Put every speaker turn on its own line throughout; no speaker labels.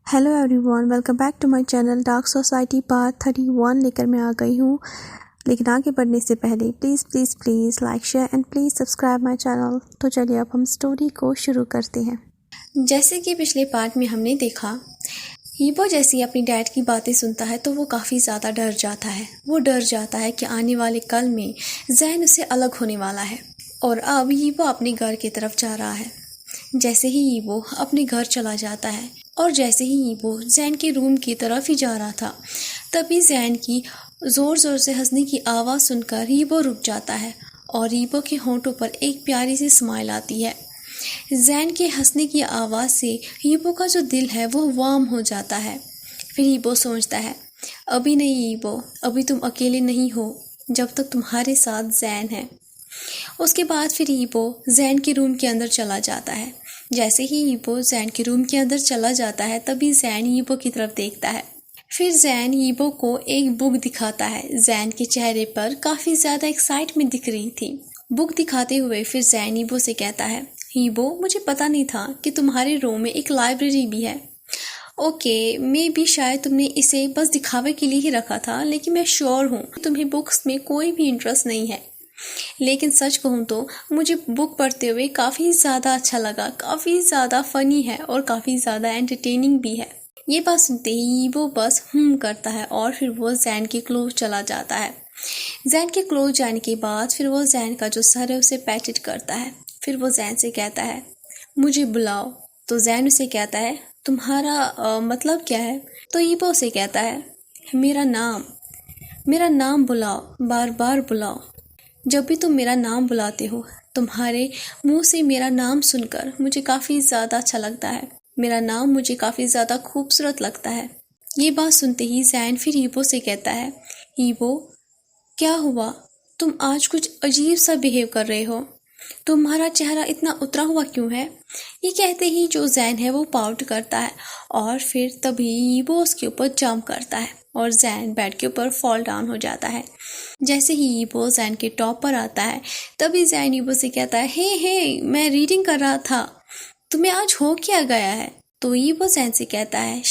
Hello everyone, welcome back to my channel dark society part 31 लेकर मैं आ गई हूँ। लेकिन आगे बढ़ने से पहले please please please like share and please subscribe my channel. तो चलिए अब हम स्टोरी को शुरू करते हैं। जैसे कि पिछले पार्ट में हमने देखा, ईबो जैसे ही अपनी डैड की बातें सुनता है तो वो काफ़ी ज़्यादा डर जाता है। वो डर जाता है कि आने वाले कल में जैन उससे अलग होने वाला है और अब ईबो अपने घर की तरफ जा रहा है। जैसे ही ईबो अपने घर चला जाता है और जैसे ही ईबो जैन के रूम की तरफ ही जा रहा था, तभी जैन की ज़ोर ज़ोर से हंसने की आवाज़ सुनकर ईबो रुक जाता है और ईबो के होंठों पर एक प्यारी सी स्माइल आती है। जैन के हंसने की आवाज़ से ईबो का जो दिल है वो वार्म हो जाता है। फिर ईबो सोचता है, अभी नहीं ईबो, अभी तुम अकेले नहीं हो जब तक तुम्हारे साथ जैन है। उसके बाद फिर ईबो जैन के रूम के अंदर चला जाता है। जैसे ही ईबो जैन के रूम के अंदर चला जाता है तभी जैन ईबो की तरफ देखता है। फिर जैन ईबो को एक बुक दिखाता है। जैन के चेहरे पर काफ़ी ज़्यादा एक्साइटमेंट दिख रही थी। बुक दिखाते हुए फिर जैन ईबो से कहता है, ईबो मुझे पता नहीं था कि तुम्हारे रूम में एक लाइब्रेरी भी है। ओके, मे भी शायद तुमने इसे बस दिखावे के लिए ही रखा था, लेकिन मैं श्योर हूँ तुम्हें बुक्स में कोई भी इंटरेस्ट नहीं है। लेकिन सच कहूँ तो मुझे बुक पढ़ते हुए काफ़ी ज़्यादा अच्छा लगा, काफ़ी ज़्यादा फ़नी है और काफ़ी ज़्यादा एंटरटेनिंग भी है। ये बात सुनते ही वो बस करता है और फिर वो जैन के क्लोज चला जाता है। जैन के क्लोज जाने के बाद फिर वो जैन का जो सर है उसे पैटेट करता है। फिर वो जैन से कहता है, मुझे बुलाओ। तो जैन उसे कहता है, तुम्हारा मतलब क्या है? तो ईबो से कहता है, मेरा नाम बुलाओ, बार बार बुलाओ। जब भी तुम मेरा नाम बुलाते हो, तुम्हारे मुंह से मेरा नाम सुनकर मुझे काफ़ी ज़्यादा अच्छा लगता है। मेरा नाम मुझे काफ़ी ज़्यादा खूबसूरत लगता है। ये बात सुनते ही जैन फिर ईबो से कहता है, ईबो क्या हुआ? तुम आज कुछ अजीब सा बिहेव कर रहे हो। तुम्हारा चेहरा इतना उतरा हुआ क्यों है? ये कहते ही जो जैन है वो पाउट करता है और फिर तभी ईबो उसके ऊपर जंप करता है और जैन बेड के ऊपर फॉल डाउन हो जाता है। जैसे ही ईबो जैन के टॉप पर आता है तभी जैन ईबो से कहता है, हे मैं रीडिंग कर रहा था, तुम्हें आज हो क्या गया है? तो ईबो जैन से कहता है,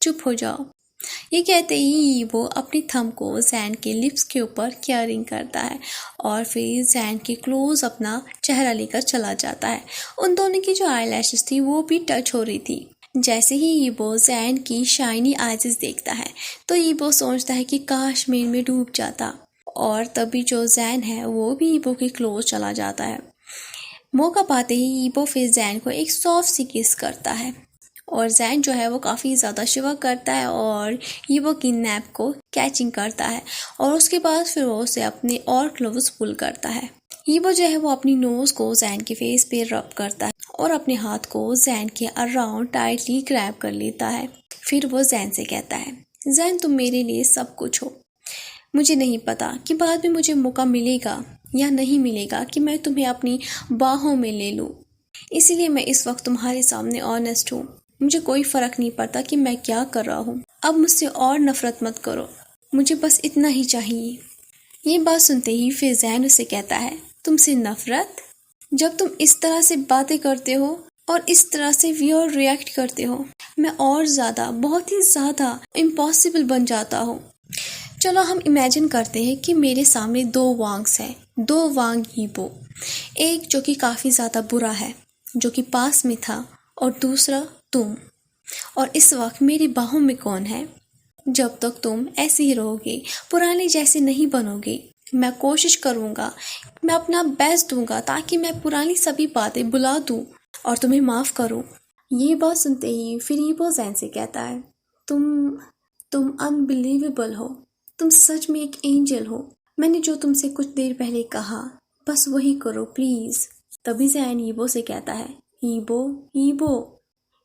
चुप हो जाओ। ये कहते ही वो अपनी थंब को जैन के लिप्स के ऊपर केयरिंग करता है और फिर जैन के क्लोज अपना चेहरा लेकर चला जाता है। उन दोनों की जो आई लैशेस थी वो भी टच हो रही थी। जैसे ही ईबो जैन की शाइनी आईज देखता है तो ईबो सोचता है कि काश मैं इनमें डूब जाता, और तभी जो जैन है वो भी ईबो के क्लोज चला जाता है। मौका पाते ही ईबो फिर जैन को एक सॉफ्ट सी किस करता है और जैन जो है वो काफ़ी ज़्यादा शिवर करता है और ईबो की नैप को कैचिंग करता है और उसके बाद फिर वो उसे अपने और क्लोज पुल करता है। ईबो जो है वो अपनी नोज़ को जैन के फेस पे रब करता है और अपने हाथ को जैन के अराउंड टाइटली ग्रैब कर लेता है। फिर वो जैन से कहता है, जैन तुम मेरे लिए सब कुछ हो। मुझे नहीं पता कि बाद में मुझे मौका मिलेगा या नहीं मिलेगा कि मैं तुम्हें अपनी बाहों में ले लूँ, इसीलिए मैं इस वक्त तुम्हारे सामने ऑनेस्ट हूँ। मुझे कोई फ़र्क नहीं पड़ता कि मैं क्या कर रहा हूँ। अब मुझसे और नफ़रत मत करो, मुझे बस इतना ही चाहिए। ये बात सुनते ही फिर जैन उसे कहता है, तुमसे नफ़रत? जब तुम इस तरह से बातें करते हो और इस तरह से वियर्ड रिएक्ट करते हो, मैं और ज़्यादा, बहुत ही ज़्यादा इम्पॉसिबल बन जाता हूँ। चलो हम इमेजिन करते हैं कि मेरे सामने दो वांग्स हैं, दो वांग ईबो। एक जो कि काफ़ी ज़्यादा बुरा है, जो कि पास में था, और दूसरा तुम। और इस वक्त मेरी बाहों में कौन है? जब तक तुम ऐसे ही रहोगे, पुराने जैसे नहीं बनोगे, मैं कोशिश करूँगा, मैं अपना बेस्ट दूंगा ताकि मैं पुरानी सभी बातें भुला दूँ और तुम्हें माफ़ करूँ। ये बात सुनते ही फिर ईबो जैन से कहता है, तुम अनबिलीवेबल हो, तुम सच में एक एंजल हो। मैंने जो तुमसे कुछ देर पहले कहा बस वही करो प्लीज़। तभी जैन ईबो से कहता है, ईबो।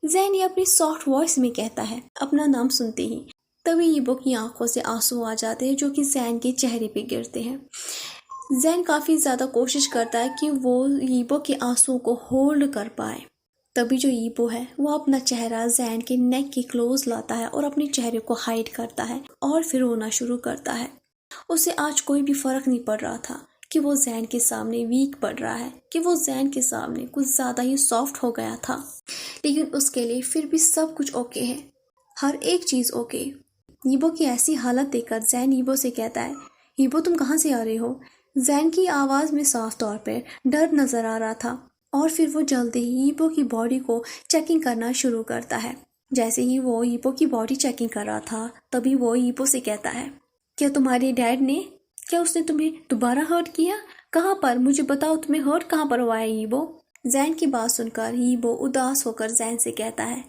जैन ये अपनी सॉफ्ट वॉइस में कहता है अपना नाम सुनते ही। तभी ईबो की आंखों से आंसू आ जाते हैं जो कि जैन के चेहरे पे गिरते हैं। जैन काफ़ी ज़्यादा कोशिश करता है कि वो ईबो के आंसुओं को होल्ड कर पाए। तभी जो ईबो है वो अपना चेहरा जैन के नेक के क्लोज लाता है और अपने चेहरे को हाइड करता है और फिर रोना शुरू करता है। उसे आज कोई भी फर्क नहीं पड़ रहा था कि वो जैन के सामने वीक पड़ रहा है, कि वो जैन के सामने कुछ ज़्यादा ही सॉफ्ट हो गया था। लेकिन उसके लिए फिर भी सब कुछ ओके है, हर एक चीज़ ओके। यीबो की ऐसी हालत देखकर जैन यीबो से कहता है, यीबो तुम कहाँ से आ रहे हो? जैन की आवाज़ में साफ तौर पर डर नज़र आ रहा था और फिर वो जल्दी ही यीबो की बॉडी को चेकिंग करना शुरू करता है। जैसे ही वो यीबो की बॉडी चेकिंग कर रहा था तभी वो यीबो से कहता है, क्या तुम्हारे डैड ने, क्या उसने तुम्हें दोबारा हर्ट किया? कहाँ पर? मुझे बताओ, तुम्हें हर्ट कहाँ पर हुआ है यीबो? जैन की बात सुनकर यीबो उदास होकर जैन से कहता है,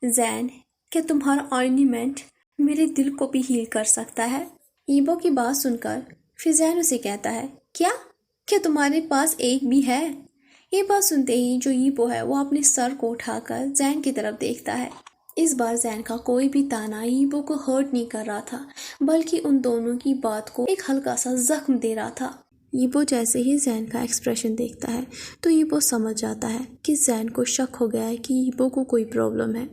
जैन क्या तुम्हारा ऑर्नामेंट मेरे दिल को भी हील कर सकता है? यीबो की बात सुनकर फिर जैन उसे कहता है, क्या क्या तुम्हारे पास एक भी है? ये बात सुनते ही जो यीबो है वो अपने सर को उठाकर जैन की तरफ देखता है। इस बार जैन का कोई भी ताना यीबो को हर्ट नहीं कर रहा था, बल्कि उन दोनों की बात को एक हल्का सा जख्म दे रहा था। यीबो जैसे ही जैन का एक्सप्रेशन देखता है तो यीबो समझ जाता है कि जैन को शक हो गया है कि यीबो को कोई प्रॉब्लम है।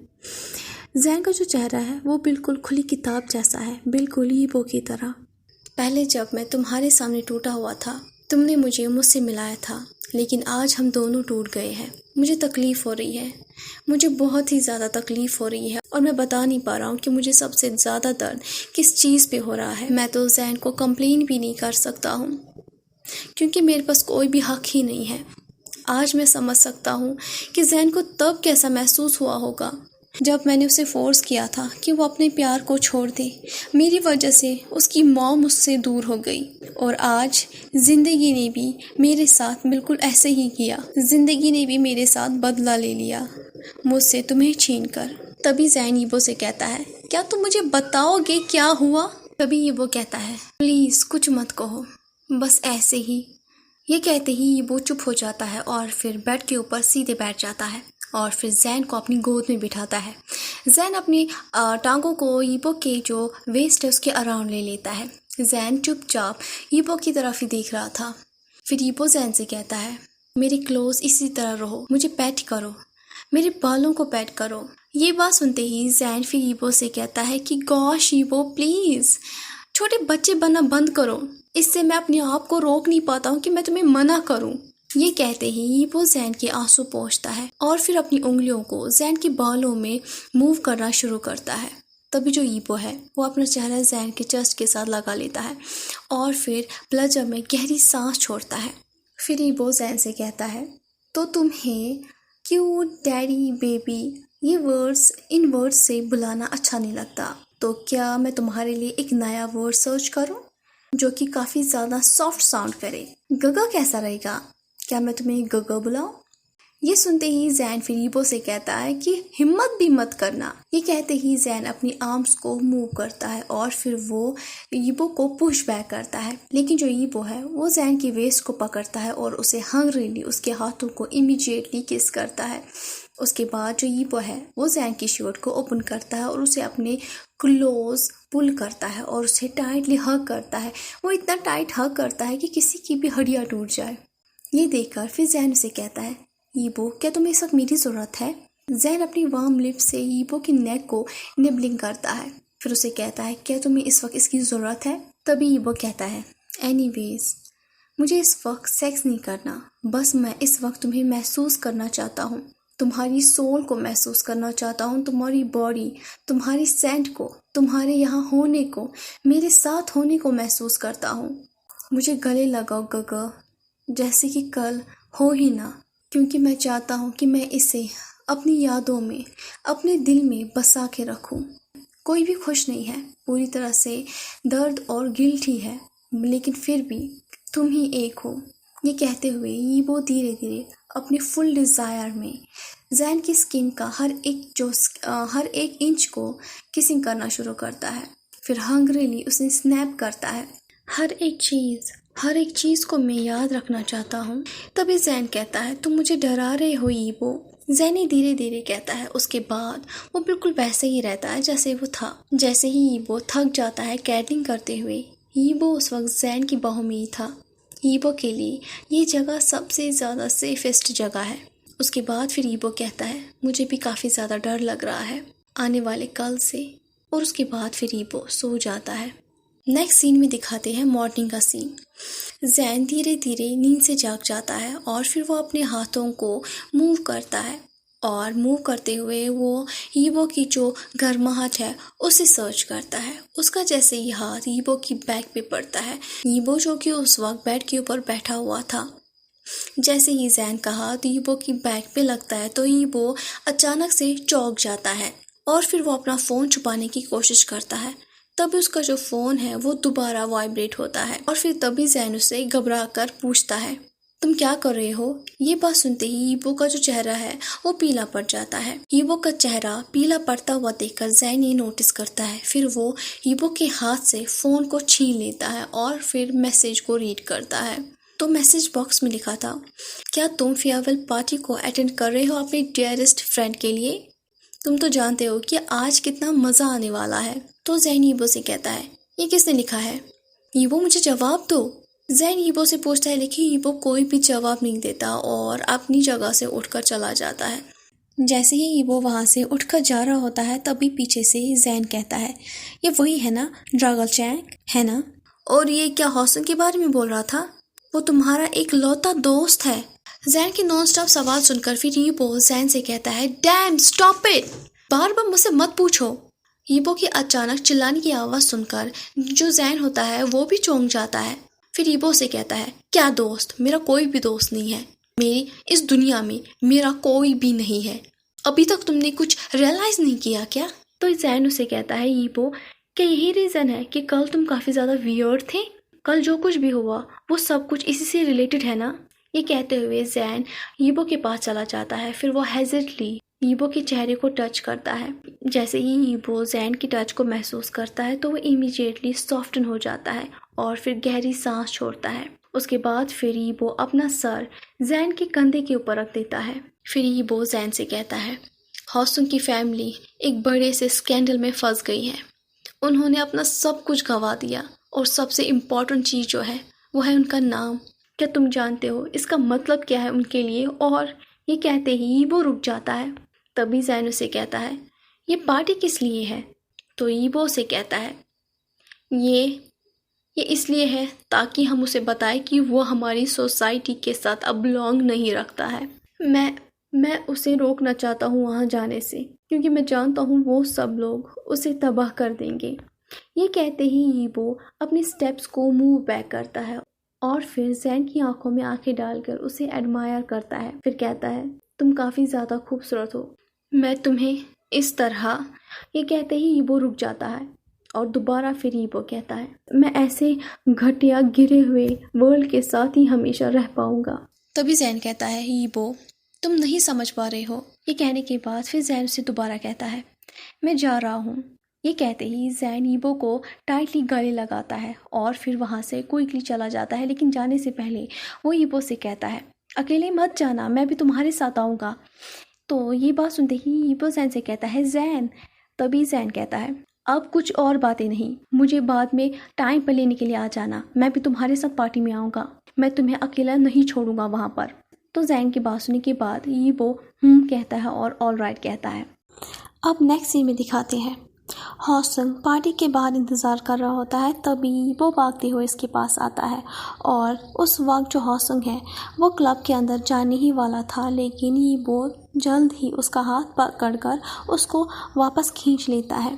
जैन का जो चेहरा है वो बिल्कुल खुली किताब जैसा है, बिल्कुल यीबो की तरह। पहले जब मैं तुम्हारे सामने टूटा हुआ था, तुमने मुझे मुझसे मिलाया था, लेकिन आज हम दोनों टूट गए हैं। मुझे तकलीफ़ हो रही है, मुझे बहुत ही ज़्यादा तकलीफ़ हो रही है और मैं बता नहीं पा रहा हूँ कि मुझे सबसे ज़्यादा दर्द किस चीज़ पे हो रहा है। मैं तो जैन को कंप्लेन भी नहीं कर सकता हूँ क्योंकि मेरे पास कोई भी हक ही नहीं है। आज मैं समझ सकता हूँ कि जैन को तब कैसा महसूस हुआ होगा जब मैंने उसे फोर्स किया था कि वो अपने प्यार को छोड़ दे। मेरी वजह से उसकी मौत मुझसे दूर हो गई और आज ज़िंदगी ने भी मेरे साथ बिल्कुल ऐसे ही किया। ज़िंदगी ने भी मेरे साथ बदला ले लिया मुझसे तुम्हें छीनकर। तभी जैन यीबो से कहता है, क्या तुम मुझे बताओगे क्या हुआ? तभी यीबो कहता है, प्लीज़ कुछ मत कहो, बस ऐसे ही। ये कहते ही यीबो चुप हो जाता है और फिर बेड के ऊपर सीधे बैठ जाता है और फिर जैन को अपनी गोद में बिठाता है। जैन अपनी टांगों को यीबो के जो वेस्ट है उसके अराउंड ले लेता है। जैन चुपचाप यीबो की तरफ ही देख रहा था। फिर यीबो जैन से कहता है, मेरे क्लोज इसी तरह रहो, मुझे पैट करो, मेरे बालों को पैट करो। ये बात सुनते ही जैन फिर यीबो से कहता है कि गॉश यीबो प्लीज़, छोटे बच्चे बनना बंद करो, इससे मैं अपने आप को रोक नहीं पाता हूँ कि मैं तुम्हें मना करूँ। ये कहते ही यीबो जैन के आंसू पोंछता है और फिर अपनी उंगलियों को जैन के बालों में मूव करना शुरू करता है। तभी जो यीबो है वो अपना चेहरा जैन के चेस्ट के साथ लगा लेता है और फिर प्लेजर में गहरी सांस छोड़ता है। फिर यीबो जैन से कहता है, तो तुम्हें क्यूट डैडी बेबी ये वर्ड्स इन वर्ड्स से बुलाना अच्छा नहीं लगता, तो क्या मैं तुम्हारे लिए एक नया वर्ड सर्च करूं जो कि काफ़ी ज़्यादा सॉफ्ट साउंड करे? गगा कैसा रहेगा? क्या मैं तुम्हें गगा बुलाऊं? ये सुनते ही जैन फिर यीबो से कहता है कि हिम्मत भी मत करना। ये कहते ही जैन अपनी आर्म्स को मूव करता है और फिर वो यीबो को पुश बैक करता है। लेकिन जो यीबो है वो जैन की वेस्ट को पकड़ता है और उसे हंग्रीली उसके हाथों को इमीडिएटली किस करता है। उसके बाद जो यीबो है वो जैन की शर्ट को ओपन करता है और उसे अपने क्लोज पुल करता है और उसे टाइटली हग करता है। वो इतना टाइट हग करता है कि किसी की भी हड्डियाँ टूट जाए। ये देखकर फिर जैन उसे कहता है, यीबो क्या तुम्हें इस वक्त मेरी ज़रूरत है? जैन अपनी वार्म लिप से यीबो की नेक को निबलिंग करता है। फिर उसे कहता है, क्या तुम्हें इस वक्त इसकी ज़रूरत है? तभी यीबो कहता है, एनीवेज मुझे इस वक्त सेक्स नहीं करना, बस मैं इस वक्त तुम्हें महसूस करना चाहता हूँ, तुम्हारी सोल को महसूस करना चाहता हूँ, तुम्हारी बॉडी, तुम्हारी सेंट को, तुम्हारे यहाँ होने को, मेरे साथ होने को महसूस करता हूँ। मुझे गले लगाओ गगा, जैसे कि कल हो ही ना, क्योंकि मैं चाहता हूँ कि मैं इसे अपनी यादों में, अपने दिल में बसा के रखूँ। कोई भी खुश नहीं है, पूरी तरह से दर्द और गिल्ट ही है, लेकिन फिर भी तुम ही एक हो। ये कहते हुए यीबो धीरे धीरे अपने फुल डिज़ायर में जैन की स्किन का हर एक इंच को किसिंग करना शुरू करता है। फिर हंग्रीली उसे स्नैप करता है। हर एक चीज़ को मैं याद रखना चाहता हूँ। तभी जैन कहता है, तुम मुझे डरा रहे हो यीबो। जैनी धीरे धीरे कहता है। उसके बाद वो बिल्कुल वैसे ही रहता है जैसे वो था। जैसे ही यीबो थक जाता है कैटलिंग करते हुए, यीबो उस वक्त जैन की बाहों में ही था। यीबो के लिए ये जगह सबसे ज़्यादा सेफेस्ट जगह है। उसके बाद फिर यीबो कहता है, मुझे भी काफ़ी ज़्यादा डर लग रहा है आने वाले कल से। और उसके बाद फिर यीबो सो जाता है।
नेक्स्ट सीन में दिखाते हैं मॉर्निंग का सीन। जैन धीरे धीरे नींद से जाग जाता है और फिर वो अपने हाथों को मूव करता है और मूव करते हुए वो ईबो की जो गर्माहट है उसे सर्च करता है। उसका जैसे ही हाथ ईबो की बैक पे पड़ता है, ईबो जो कि उस वक्त बेड के ऊपर बैठा हुआ था, जैसे ही जैन का हाथ ईबो की बैक पे लगता है तो ईबो अचानक से चौंक जाता है और फिर वो अपना फ़ोन छुपाने की कोशिश करता है। तभी उसका जो फ़ोन है वो दोबारा वाइब्रेट होता है और फिर तभी जैन उसे घबरा कर पूछता है, तुम क्या कर रहे हो? ये बात सुनते ही ईबो का जो चेहरा है वो पीला पड़ जाता है। ईबो का चेहरा पीला पड़ता हुआ देखकर जैन ये नोटिस करता है। फिर वो ईबो के हाथ से फ़ोन को छीन लेता है और फिर मैसेज को रीड करता है। तो मैसेज बॉक्स में लिखा था, क्या तुम फेयरवेल पार्टी को अटेंड कर रहे हो अपने डियरेस्ट फ्रेंड के लिए? तुम तो जानते हो कि आज कितना मज़ा आने वाला है। तो जैन ईबो से कहता है, ये किसने लिखा है? ईबो मुझे जवाब दो। जैन ईबो से पूछता है, लेकिन ईबो कोई भी जवाब नहीं देता और अपनी जगह से उठकर चला जाता है। जैसे ही ईबो वहाँ से उठकर जा रहा होता है तभी पीछे से जैन कहता है, ये वही है ना ड्रैगन चैंग, है ना? और ये क्या हॉसन के बारे में बोल रहा था? वो तुम्हारा एक लौता दोस्त है। जैन के नॉन स्टॉप सवाल सुनकर फिर ईबो जैन से कहता है, डैम स्टॉप इट, बार बार मुझसे मत पूछो। ईबो की अचानक चिल्लाने की आवाज़ सुनकर जो जैन होता है वो भी चौंक जाता है। फिर ईबो से कहता है, क्या दोस्त? मेरा कोई भी दोस्त नहीं है। मेरी इस दुनिया में मेरा कोई भी नहीं है। अभी तक तुमने कुछ रियलाइज़ नहीं किया क्या? तो जैन उसे कहता है, ईबो क्या यही रीज़न है कि कल तुम काफ़ी ज़्यादा वियर्ड थे? कल जो कुछ भी हुआ वो सब कुछ इसी से रिलेटेड है ना? ये कहते हुए जैन ईबो के पास चला जाता है। फिर वो हेजिटली ईबो के चेहरे को टच करता है। जैसे ही ईबो जैन की टच को महसूस करता है तो वो इमीडिएटली सॉफ्टन हो जाता है और फिर गहरी सांस छोड़ता है। उसके बाद फिर ईबो अपना सर जैन के कंधे के ऊपर रख देता है। फिर ईबो जैन से कहता है, हॉसुंग की फैमिली एक बड़े से स्कैंडल में फंस गई है। उन्होंने अपना सब कुछ गंवा दिया और सबसे इम्पोर्टेंट चीज़ जो है वो है उनका नाम। क्या तुम जानते हो इसका मतलब क्या है उनके लिए? और ये कहते ही ईबो रुक जाता है। तभी जैन उसे कहता है, ये पार्टी किस लिए है? तो ईबो से कहता है, ये इसलिए है ताकि हम उसे बताएं कि वो हमारी सोसाइटी के साथ अब बिलोंग नहीं रखता है। मैं उसे रोकना चाहता हूँ वहाँ जाने से, क्योंकि मैं जानता हूँ वो सब लोग उसे तबाह कर देंगे। ये कहते ही ईबो अपने स्टेप्स को मूव बैक करता है और फिर जैन की आंखों में आंखें डालकर उसे एडमायर करता है। फिर कहता है, तुम काफ़ी ज़्यादा खूबसूरत हो, मैं तुम्हें इस तरह। ये कहते ही ईबो रुक जाता है और दोबारा फिर ईबो कहता है, मैं ऐसे घटिया गिरे हुए वर्ल्ड के साथ ही हमेशा रह पाऊंगा। तभी जैन कहता है, ईबो तुम नहीं समझ पा रहे हो। ये कहने के बाद फिर जैन उसे दोबारा कहता है, मैं जा रहा हूँ। ये कहते ही जैन ईबो को टाइटली गले लगाता है और फिर वहाँ से क्विकली चला जाता है। लेकिन जाने से पहले वो ईबो से कहता है, अकेले मत जाना, मैं भी तुम्हारे साथ आऊँगा। तो ये बात सुनते ही ईबो जैन से कहता है, जैन। तभी जैन कहता है, अब कुछ और बातें नहीं, मुझे बाद में टाइम पर लेने के लिए आ जाना, मैं भी तुम्हारे साथ पार्टी में आऊँगा, मैं तुम्हें अकेला नहीं छोड़ूंगा वहाँ पर। तो जैन की बात सुनने के बाद ईबो कहता है और ऑल राइट कहता है।
अब नेक्स्ट सीन में दिखाते हैं, हॉसुंग पार्टी के बाहर इंतज़ार कर रहा होता है। तभी ईबो भागते हुए इसके पास आता है और उस वक्त जो हॉसुंग है वो क्लब के अंदर जाने ही वाला था, लेकिन ईबो जल्द ही उसका हाथ पकड़कर उसको वापस खींच लेता है।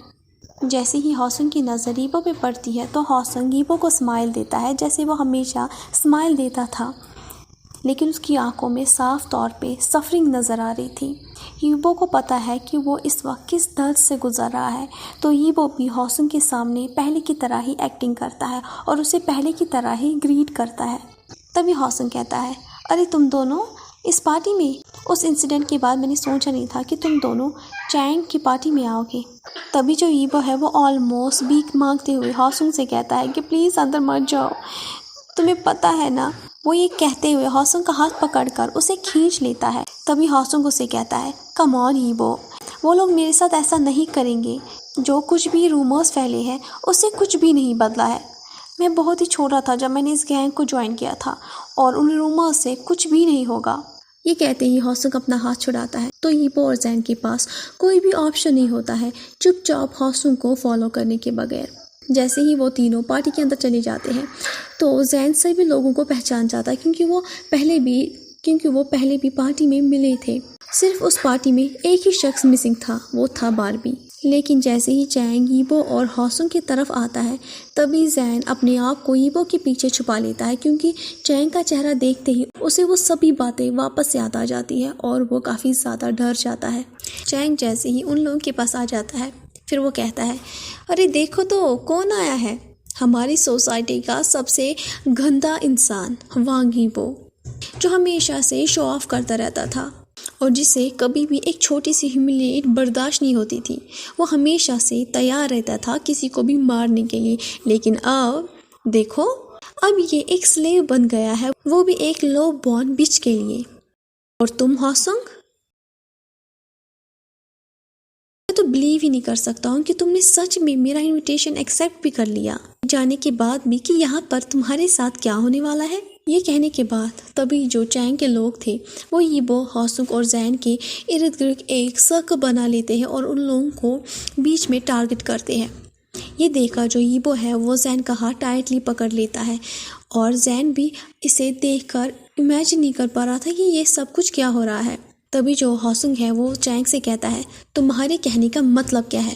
जैसे ही हॉसुंग की नज़र ईबो पे पड़ती है तो हॉसुंग ईबो को स्माइल देता है, जैसे वो हमेशा स्माइल देता था, लेकिन उसकी आंखों में साफ तौर पे सफरिंग नज़र आ रही थी। ईबो को पता है कि वो इस वक्त किस दर्द से गुजर रहा है, तो ईबो भी हॉसुंग के सामने पहले की तरह ही एक्टिंग करता है और उसे पहले की तरह ही ग्रीट करता है। तभी हॉसुंग कहता है, अरे तुम दोनों इस पार्टी में? उस इंसिडेंट के बाद मैंने सोचा नहीं था कि तुम दोनों चैंग की पार्टी में आओगे। तभी जो ईबो है वो ऑलमोस्ट भीख मांगते हुए हॉसुंग से कहता है कि प्लीज़ अंदर मत जाओ, तुम्हें पता है ना। वो ये कहते हुए हॉसुंग का हाथ पकड़कर उसे खींच लेता है। तभी हॉसुंग उसे कहता है, कम ऑन ईबो, वो लोग मेरे साथ ऐसा नहीं करेंगे। जो कुछ भी रूमर्स फैले हैं उससे कुछ भी नहीं बदला है। मैं बहुत ही छोटा था जब मैंने इस गैंग को ज्वाइन किया था और उन रूमर्स से कुछ भी नहीं होगा। ये कहते ही हॉसुंग अपना हाथ छुड़ाता है तो ईबो और जैन के पास कोई भी ऑप्शन नहीं होता है चुपचाप हॉसुंग को फॉलो करने के बगैर।
जैसे ही वो तीनों पार्टी के अंदर चले जाते हैं तो जैन सभी लोगों को पहचान जाता है, क्योंकि वो पहले भी पार्टी में मिले थे। सिर्फ उस पार्टी में एक ही शख्स मिसिंग था, वो था बारबी। लेकिन जैसे ही चैंग यीबो और हॉसुंग की तरफ आता है तभी जैन अपने आप को यीबो के पीछे छुपा लेता है, क्योंकि चैंग का चेहरा देखते ही उसे वो सभी बातें वापस याद आ जाती है और वो काफ़ी ज़्यादा डर जाता है। चैंग जैसे ही उन लोगों के पास आ जाता है फिर वो कहता है, अरे देखो तो कौन आया है, हमारी सोसाइटी का सबसे गंदा इंसान वांग यीबो, जो हमेशा से शो ऑफ करता रहता था और जिसे कभी भी एक छोटी सी ह्यूमिलिएट बर्दाश्त नहीं होती थी। वो हमेशा से तैयार रहता था किसी को भी मारने के लिए, लेकिन अब देखो, अब ये एक स्लेव बन गया है, वो भी एक लो बॉर्न बिच के लिए। और तुम हॉसुंग, मैं तो बिलीव ही नहीं कर सकता हूँ कि तुमने सच में मेरा इनविटेशन एक्सेप्ट भी कर लिया, जाने के बाद भी कि यहाँ पर तुम्हारे साथ क्या होने वाला है। ये कहने के बाद तभी जो चैंग के लोग थे वो यीबो, हॉसुंग और जैन के इर्द गिर्द एक सर्कल बना लेते हैं और उन लोगों को बीच में टारगेट करते हैं। ये देखकर जो यीबो है वो जैन का हाथ टाइटली पकड़ लेता है और जैन भी इसे देखकर इमेजिन नहीं कर पा रहा था कि ये सब कुछ क्या हो रहा है। तभी जो हॉसुंग है वो चैंग से कहता है, तुम्हारे कहने का मतलब क्या है।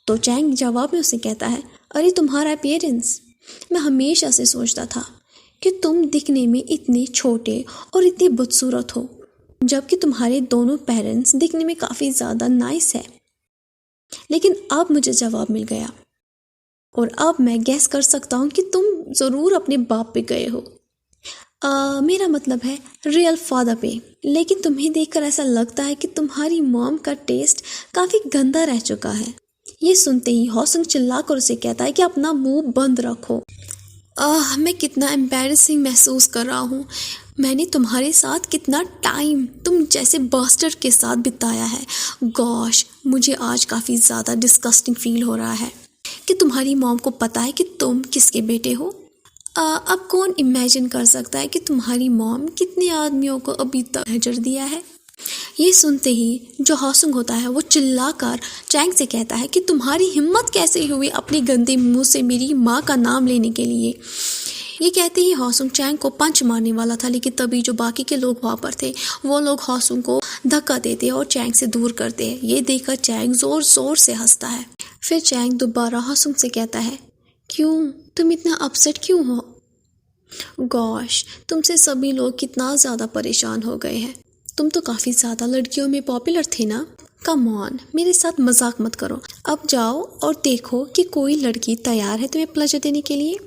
तो चैंग जवाब में उसे कहता है, अरे तुम्हारा अपीयरेंस, मैं हमेशा से सोचता था कि तुम दिखने में इतने छोटे और इतने बदसूरत हो, जबकि तुम्हारे दोनों पेरेंट्स दिखने में काफ़ी ज़्यादा नाइस है। लेकिन अब मुझे जवाब मिल गया और अब मैं गैस कर सकता हूँ कि तुम ज़रूर अपने बाप पे गए हो, मेरा मतलब है रियल फादर पे। लेकिन तुम्हें देखकर ऐसा लगता है कि तुम्हारी मॉम का टेस्ट काफ़ी गंदा रह चुका है। ये सुनते ही हॉसुंग चिल्लाकर उसे कहता है कि अपना मुंह बंद रखो। मैं कितना एम्बैरेसिंग महसूस कर रहा हूँ। मैंने तुम्हारे साथ कितना टाइम तुम जैसे बास्टर्ड के साथ बिताया है। गॉश, मुझे आज काफ़ी ज़्यादा डिस्गस्टिंग फील हो रहा है कि तुम्हारी मॉम को पता है कि तुम किसके बेटे हो। अब कौन इमेजिन कर सकता है कि तुम्हारी मॉम कितने आदमियों को अभी तक हजर दिया है। ये सुनते ही जो हॉसुंग होता है वो चिल्लाकर चैंग से कहता है कि तुम्हारी हिम्मत कैसे हुई अपने गंदे मुंह से मेरी माँ का नाम लेने के लिए। ये कहते ही हॉसुंग चैंग को पंच मारने वाला था, लेकिन तभी जो बाकी के लोग वहाँ पर थे वो लोग हॉसुंग को धक्का देते और चैंग से दूर करते हैं। ये देखकर चैंग जोर जोर से हंसता है। फिर चैंग दोबारा हॉसुंग से कहता है, क्यों, तुम इतना अपसेट क्यों हो। गॉश, तुमसे सभी लोग कितना ज़्यादा परेशान हो गए हैं। तुम तो काफ़ी ज़्यादा लड़कियों में पॉपुलर थे ना। कम ऑन, मेरे साथ मजाक मत करो। अब जाओ और देखो कि कोई लड़की तैयार है तुम्हें प्लेजर देने के लिए।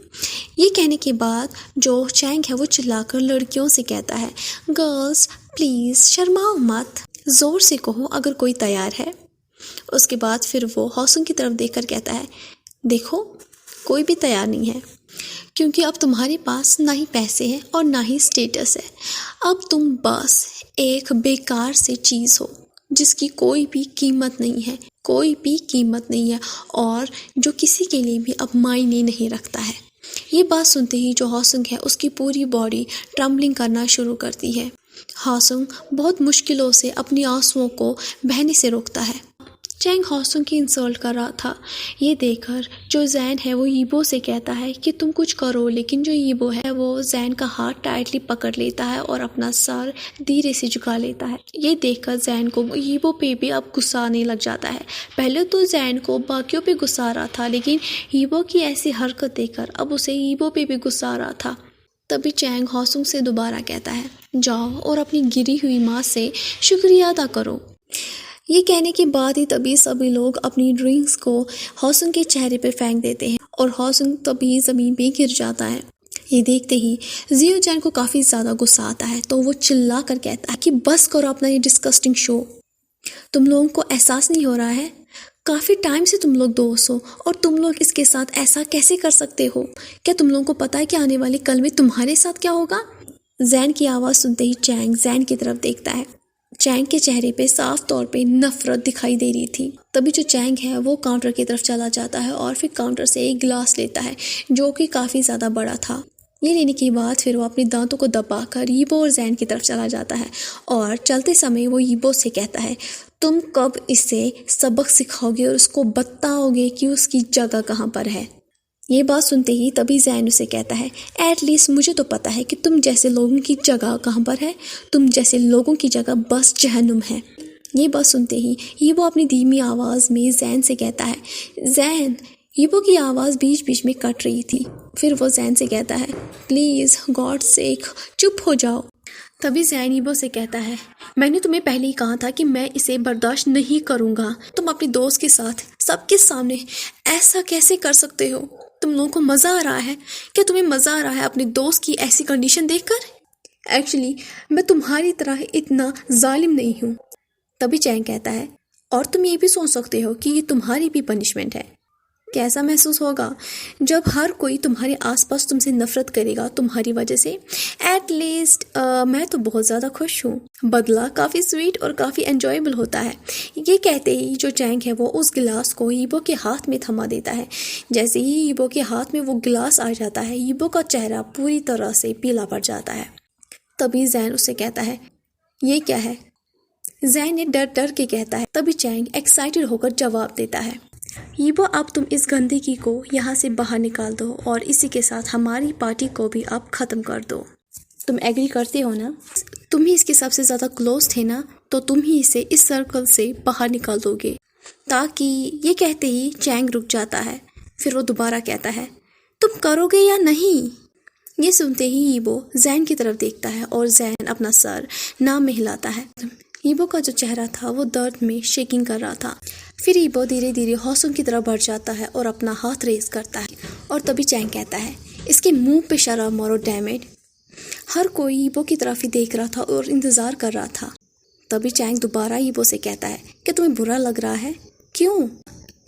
ये कहने के बाद जो चैंग है वो चिल्लाकर लड़कियों से कहता है, गर्ल्स प्लीज़ शर्माओ मत, ज़ोर से कहो अगर कोई तैयार है। उसके बाद फिर वो हॉसुंग की तरफ देखकर कहता है, देखो कोई भी तैयार नहीं है, क्योंकि अब तुम्हारे पास ना ही पैसे हैं और ना ही स्टेटस है। अब तुम बस एक बेकार से चीज़ हो जिसकी कोई भी कीमत नहीं है, कोई भी कीमत नहीं है और जो किसी के लिए भी अब मायने नहीं रखता है। ये बात सुनते ही जो हॉसुंग है उसकी पूरी बॉडी ट्रम्बलिंग करना शुरू करती है। हॉसुंग बहुत मुश्किलों से अपनी आंसुओं को बहने से रोकता है। चैंग हॉसुंग की इंसल्ट कर रहा था। ये देखकर जो जैन है वो यीबो से कहता है कि तुम कुछ करो, लेकिन जो यीबो है वो जैन का हाथ टाइटली पकड़ लेता है और अपना सर धीरे से झुका लेता है। ये देखकर जैन को यीबो पे भी अब गुस्सा आने लग जाता है। पहले तो जैन को बाकियों पे गुस्सा आ रहा था, लेकिन यीबो की ऐसी हरकत देखकर अब उसे यीबो पे भी गुस्सा आ रहा था। तभी चैंग हॉसुंग से दोबारा कहता है, जाओ और अपनी गिरी हुई माँ से शुक्रिया अदा करो। ये कहने के बाद ही तभी सभी लोग अपनी ड्रिंक्स को हॉसुंग के चेहरे पे फेंक देते हैं और हॉसुंग तभी ज़मीन पे गिर जाता है। ये देखते ही जियो चैन को काफ़ी ज़्यादा गुस्सा आता है, तो वो चिल्ला कर कहता है कि बस करो अपना ये डिस्गस्टिंग शो। तुम लोगों को एहसास नहीं हो रहा है, काफ़ी टाइम से तुम लोग दोस्त हो और तुम लोग इसके साथ ऐसा कैसे कर सकते हो। क्या तुम लोगों को पता है कि आने वाले कल में तुम्हारे साथ क्या होगा। जैन की आवाज़ सुनते ही चैंग जैन की तरफ देखता है। चैंग के चेहरे पे साफ तौर पे नफरत दिखाई दे रही थी। तभी जो चैंग है वो काउंटर की तरफ चला जाता है और फिर काउंटर से एक गिलास लेता है जो कि काफ़ी ज़्यादा बड़ा था। ये लेने के बाद फिर वो अपने दांतों को दबाकर यीबो और जैन की तरफ चला जाता है और चलते समय वो यीबो से कहता है, तुम कब इसे सबक सिखाओगे और उसको बताओगे कि उसकी जगह कहाँ पर है। ये बात सुनते ही तभी जैन उसे कहता है, एटलीस्ट मुझे तो पता है कि तुम जैसे लोगों की जगह कहाँ पर है। तुम जैसे लोगों की जगह बस जहन्नुम है। ये बात सुनते ही ईबो अपनी धीमी आवाज़ में जैन से कहता है, जैन। ईबो की आवाज़ बीच बीच में कट रही थी। फिर वो जैन से कहता है, प्लीज़ गॉड सेक चुप हो जाओ। तभी जैन ईबो से कहता है, मैंने तुम्हें पहले ही कहा था कि मैं इसे बर्दाश्त नहीं करूँगा। तुम अपने दोस्त के साथ सबके सामने ऐसा कैसे कर सकते हो? तुम लोगों को मज़ा आ रहा है क्या? तुम्हें मज़ा आ रहा है अपने दोस्त की ऐसी कंडीशन देखकर? एक्चुअली मैं तुम्हारी तरह इतना जालिम नहीं हूँ। तभी चैंग कहता है, और तुम ये भी सोच सकते हो कि ये तुम्हारी भी पनिशमेंट है। कैसा महसूस होगा जब हर कोई तुम्हारे आसपास तुमसे नफरत करेगा तुम्हारी वजह से? एट लीस्ट मैं तो बहुत ज़्यादा खुश हूँ। बदला काफ़ी स्वीट और काफ़ी एंजॉयबल होता है। ये कहते ही जो चैंग है वो उस गिलास को ईबो के हाथ में थमा देता है। जैसे ही ईबो के हाथ में वो गिलास आ जाता है, ईबो का चेहरा पूरी तरह से पीला पड़ जाता है। तभी जैन उससे कहता है, ये क्या है? जैन ने डर डर के कहता है। तभी चैंग एक्साइटेड होकर जवाब देता है, ईबो अब तुम इस गंदगी को यहाँ से बाहर निकाल दो और इसी के साथ हमारी पार्टी को भी अब ख़त्म कर दो। तुम एग्री करते हो ना? तुम ही इसके सबसे ज़्यादा क्लोज थे ना, तो तुम ही इसे इस सर्कल से बाहर निकाल दोगे। ताकि ये कहते ही चैंग रुक जाता है। फिर वो दोबारा कहता है, तुम करोगे या नहीं? ये सुनते ही ईबो जैन की तरफ देखता है और जैन अपना सर ना में हिलाता है। ईबो का जो चेहरा था वो दर्द में शेकिंग कर रहा था। फिर ईबो धीरे धीरे हॉसुंग की तरफ बढ़ जाता है और अपना हाथ रेज करता है। और तभी चैंग कहता है, इसके मुंह पे शराब मारो डैम इट। हर कोई ईबो की तरफ ही देख रहा था और इंतज़ार कर रहा था। तभी चैंग दोबारा ईबो से कहता है, क्या तुम्हें बुरा लग रहा है? क्यों?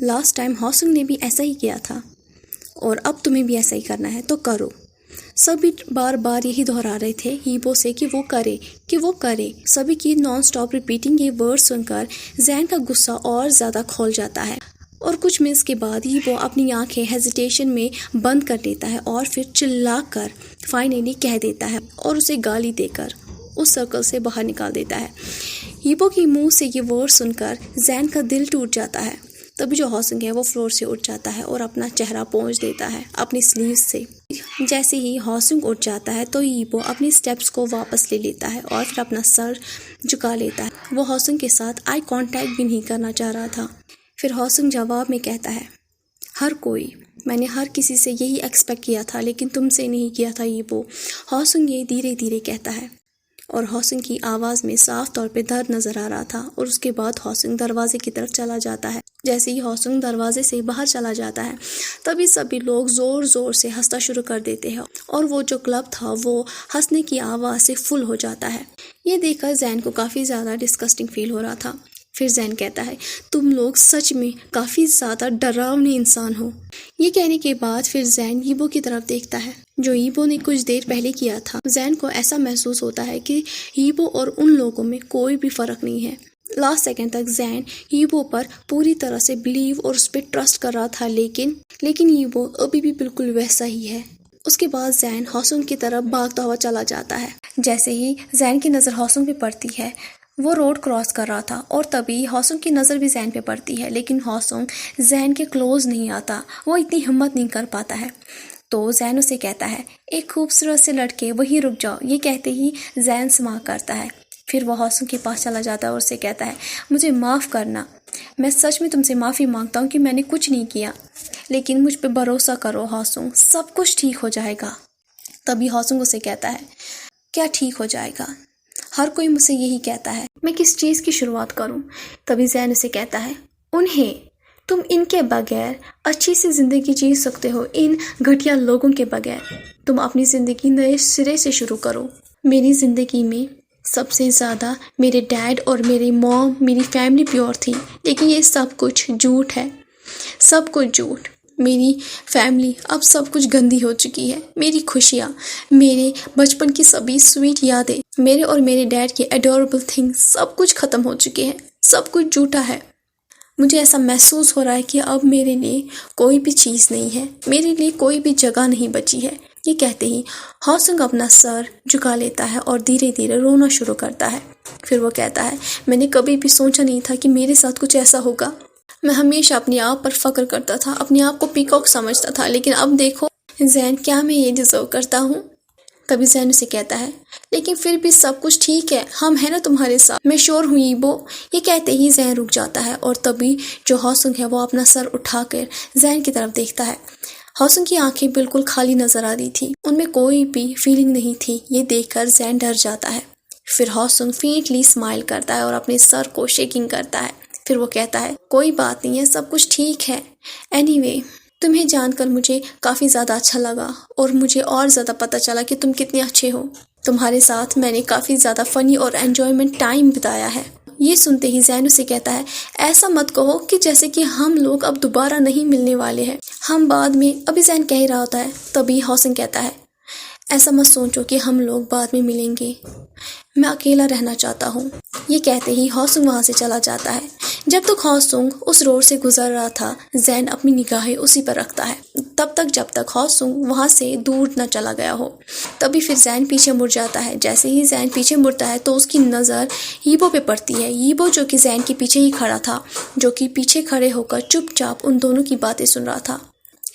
लास्ट टाइम हॉसुंग ने भी ऐसा ही किया था और अब तुम्हें भी ऐसा ही करना है तो करो। सभी बार बार यही दोहरा रहे थे ईबो से कि वो करे। सभी की नॉन स्टॉप रिपीटिंग ये वर्ड सुनकर जैन का गुस्सा और ज़्यादा खोल जाता है। और कुछ मिनट्स के बाद ईबो अपनी आंखें हेजिटेशन में बंद कर देता है और फिर चिल्लाकर फाइनली कह देता है और उसे गाली देकर उस सर्कल से बाहर निकाल देता है। ईबो की मुंह से ये वर्ड सुनकर जैन का दिल टूट जाता है। तभी जो हॉसुंग है वो फ्लोर से उठ जाता है और अपना चेहरा पोंछ देता है अपनी स्लीव से। जैसे ही हॉसुंग उठ जाता है तो ईबो अपनी स्टेप्स को वापस ले लेता है और फिर अपना सर झुका लेता है। वो हॉसुंग के साथ आई कांटेक्ट भी नहीं करना चाह रहा था। फिर हॉसुंग जवाब में कहता है, मैंने हर किसी से यही एक्सपेक्ट किया था लेकिन तुमसे नहीं किया था ईबो। हॉसुंग ये धीरे धीरे कहता है और हॉसुंग की आवाज़ में साफ तौर पे दर्द नज़र आ रहा था। और उसके बाद हॉसुंग दरवाजे की तरफ चला जाता है। जैसे ही हॉसुंग दरवाजे से बाहर चला जाता है तभी सभी लोग ज़ोर ज़ोर से हंसना शुरू कर देते हैं और वो जो क्लब था वो हंसने की आवाज़ से फुल हो जाता है। ये देखकर जैन को काफ़ी ज़्यादा डिस्कस्टिंग फील हो रहा था। फिर जैन कहता है, तुम लोग सच में काफ़ी ज़्यादा डरावने इंसान हो। ये कहने के बाद फिर जैन ईबो की तरफ देखता है जो ईबो ने कुछ देर पहले किया था। जैन को ऐसा महसूस होता है कि ईबो और उन लोगों में कोई भी फ़र्क नहीं है। लास्ट सेकंड तक जैन ईबो पर पूरी तरह से बिलीव और उस पर ट्रस्ट कर रहा था लेकिन ईबो अभी भी बिल्कुल वैसा ही है। उसके बाद जैन हॉसुंग की तरफ भागता हुआ चला जाता है। जैसे ही जैन की नज़र हॉसुंग पे पड़ती है वो रोड क्रॉस कर रहा था और तभी हॉसुंग की नज़र भी जैन पे पड़ती है लेकिन हॉसुंग जैन के क्लोज नहीं आता। वो इतनी हिम्मत नहीं कर पाता है। तो जैन उसे कहता है, एक खूबसूरत से लड़के वहीं रुक जाओ। ये कहते ही जैन स्माइल करता है। फिर वो हॉसुंग के पास चला जाता है और उससे कहता है, मुझे माफ़ करना। मैं सच में तुमसे माफ़ी मांगता हूँ कि मैंने कुछ नहीं किया लेकिन मुझ पे भरोसा करो हॉसुंग, सब कुछ ठीक हो जाएगा। तभी हॉसुंग उसे कहता है, क्या ठीक हो जाएगा? हर कोई मुझसे यही कहता है, मैं किस चीज़ की शुरुआत करूं? तभी जैन उसे कहता है, तुम इनके बगैर अच्छी सी ज़िंदगी जी सकते हो, इन घटिया लोगों के बगैर। तुम अपनी ज़िंदगी नए सिरे से शुरू करो। मेरी ज़िंदगी में सबसे ज़्यादा मेरे डैड और मेरी मॉम, मेरी फैमिली प्योर थी लेकिन ये सब कुछ झूठ है, सब कुछ झूठ। मेरी फैमिली अब सब कुछ गंदी हो चुकी है। मेरी खुशियाँ, मेरे बचपन की सभी स्वीट यादें, मेरे और मेरे डैड के एडोरेबल थिंग्स सब कुछ ख़त्म हो चुके हैं। सब कुछ झूठा है। मुझे ऐसा महसूस हो रहा है कि अब मेरे लिए कोई भी चीज़ नहीं है, मेरे लिए कोई भी जगह नहीं बची है। ये कहते ही हॉसुंग अपना सर झुका लेता है और धीरे धीरे रोना शुरू करता है। फिर वो कहता है, मैंने कभी भी सोचा नहीं था कि मेरे साथ कुछ ऐसा होगा। मैं हमेशा अपने आप पर फक्र करता था, अपने आप को पीकॉक समझता था, लेकिन अब देखो जैन, क्या मैं ये डिजर्व करता हूँ? तभी जैन उसे कहता है, लेकिन फिर भी सब कुछ ठीक है, हम है ना तुम्हारे साथ, मैं श्योर हूँ ईबो। ये कहते ही जैन रुक जाता है और तभी जो हॉसुंग है वो अपना सर उठाकर जैन की तरफ देखता है। हॉसुंग की आंखें बिल्कुल खाली नजर आ रही थी, उनमें कोई भी फीलिंग नहीं थी। ये देखकर जैन डर जाता है। फिर हॉसुंग फेंटली स्माइल करता है और अपने सर को शेकिंग करता है। फिर वो कहता है, कोई बात नहीं है, सब कुछ ठीक है। एनीवे, तुम्हें जानकर मुझे काफ़ी ज़्यादा अच्छा लगा और मुझे और ज़्यादा पता चला कि तुम कितने अच्छे हो। तुम्हारे साथ मैंने काफ़ी ज़्यादा फ़नी और एन्जॉयमेंट टाइम बिताया है। ये सुनते ही जैन उसे कहता है, ऐसा मत कहो कि जैसे कि हम लोग अब दोबारा नहीं मिलने वाले हैं, हम बाद में। अभी जैन कह ही रहा होता है, तभी हॉसुंग कहता है, ऐसा मत सोचो कि हम लोग बाद में मिलेंगे, मैं अकेला रहना चाहता हूँ। ये कहते ही हॉसुंग वहाँ से चला जाता है। जब तक हॉसुंग उस रोड से गुजर रहा था, जैन अपनी निगाहें उसी पर रखता है, तब तक जब तक हॉसुंग वहाँ से दूर न चला गया हो। तभी फिर जैन पीछे मुड़ जाता है। जैसे ही जैन पीछे मुड़ता है तो उसकी नज़र ईबो पे पड़ती है। ईबो जो कि जैन के पीछे ही खड़ा था, जो कि पीछे खड़े होकर चुपचाप उन दोनों की बातें सुन रहा था।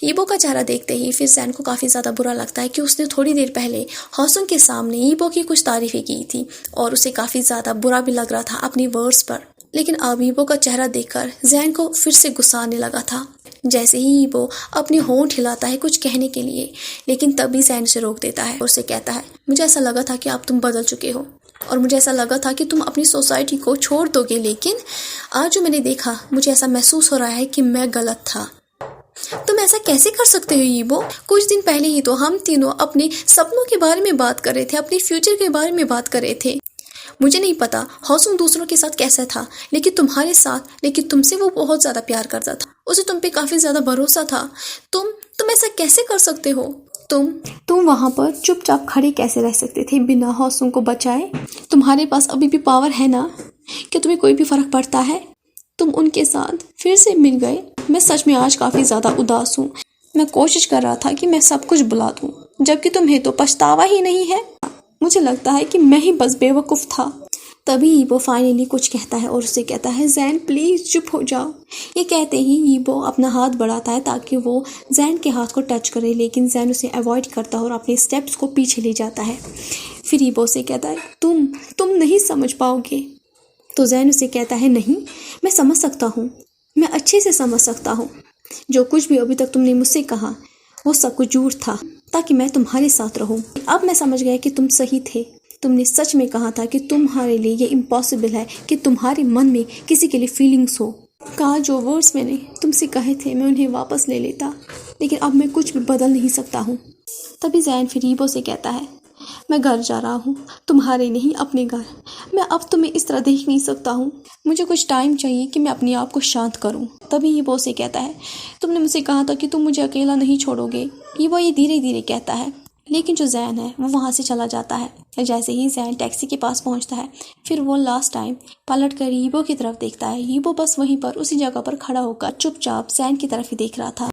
ईबो का चेहरा देखते ही फिर जैन को काफ़ी ज़्यादा बुरा लगता है कि उसने थोड़ी देर पहले हॉसुंग के सामने ईबो की कुछ तारीफ़ें की थी और उसे काफ़ी ज़्यादा बुरा भी लग रहा था अपनी वर्ड्स पर। लेकिन अब ईबो का चेहरा देखकर जैन को फिर से गुस्सा आने लगा था। जैसे ही ईबो अपने होंठ हिलाता है कुछ कहने के लिए, लेकिन तभी जैन उसे रोक देता है और उसे कहता है, मुझे ऐसा लगा था कि अब तुम बदल चुके हो और मुझे ऐसा लगा था कि तुम अपनी सोसाइटी को छोड़ दोगे, लेकिन आज जो मैंने देखा मुझे ऐसा महसूस हो रहा है कि मैं गलत था। तुम ऐसा कैसे कर सकते हो ईबो? कुछ दिन पहले ही तो हम तीनों अपने सपनों के बारे में बात कर रहे थे, अपने फ्यूचर के बारे में बात कर रहे थे। मुझे नहीं पता हॉसुंग दूसरों के साथ कैसा था, लेकिन तुम्हारे साथ, लेकिन तुमसे वो बहुत ज़्यादा प्यार करता था, उसे तुम पे काफ़ी ज़्यादा भरोसा था। तुम ऐसा कैसे कर सकते हो? तुम वहाँ पर चुपचाप खड़े कैसे रह सकते थे बिना हॉसुंग को बचाए? तुम्हारे पास अभी भी पावर है ना? क्या तुम्हें कोई भी फर्क पड़ता है? तुम उनके साथ फिर से मिल गए। मैं सच में आज काफ़ी ज़्यादा उदास हूँ। मैं कोशिश कर रहा था कि मैं सब कुछ भुला दूँ, जबकि तुम्हें तो पछतावा ही नहीं है। मुझे लगता है कि मैं ही बस बेवकूफ़ था। तभी ईबो फाइनली कुछ कहता है और उसे कहता है, जैन प्लीज़ चुप हो जाओ। ये कहते ही ईबो अपना हाथ बढ़ाता है ताकि वो जैन के हाथ को टच करे, लेकिन जैन उसे अवॉइड करता है और अपने स्टेप्स को पीछे ले जाता है। फिर ईबो से कहता है, तुम नहीं समझ पाओगे। तो जैन उसे कहता है, नहीं, मैं समझ सकता हूँ, मैं अच्छे से समझ सकता हूँ। जो कुछ भी अभी तक तुमने मुझसे कहा वो सब कुछ झूठ था ताकि मैं तुम्हारे साथ रहूं। अब मैं समझ गया कि तुम सही थे। तुमने सच में कहा था कि तुम्हारे लिए ये इम्पॉसिबल है कि तुम्हारे मन में किसी के लिए फीलिंग्स हो। कहा जो वर्ड्स मैंने तुमसे कहे थे मैं उन्हें वापस ले लेता, लेकिन अब मैं कुछ भी बदल नहीं सकता हूँ। तभी जैन फिर ईबो से कहता है, मैं घर जा रहा हूँ, तुम्हारे नहीं अपने घर। मैं अब तुम्हें इस तरह देख नहीं सकता हूँ। मुझे कुछ टाइम चाहिए कि मैं अपने आप को शांत करूँ। तभी ईबो से कहता है, तुमने मुझसे कहा था कि तुम मुझे अकेला नहीं छोड़ोगे। ईबो ये धीरे धीरे कहता है, लेकिन जो जैन है वो वहाँ से चला जाता है। जैसे ही जैन टैक्सी के पास पहुँचता है, फिर वो लास्ट टाइम पलट कर ईबो की तरफ देखता है। ईबो बस वहीं पर उसी जगह पर खड़ा होकर चुपचाप जैन की तरफ ही देख रहा था।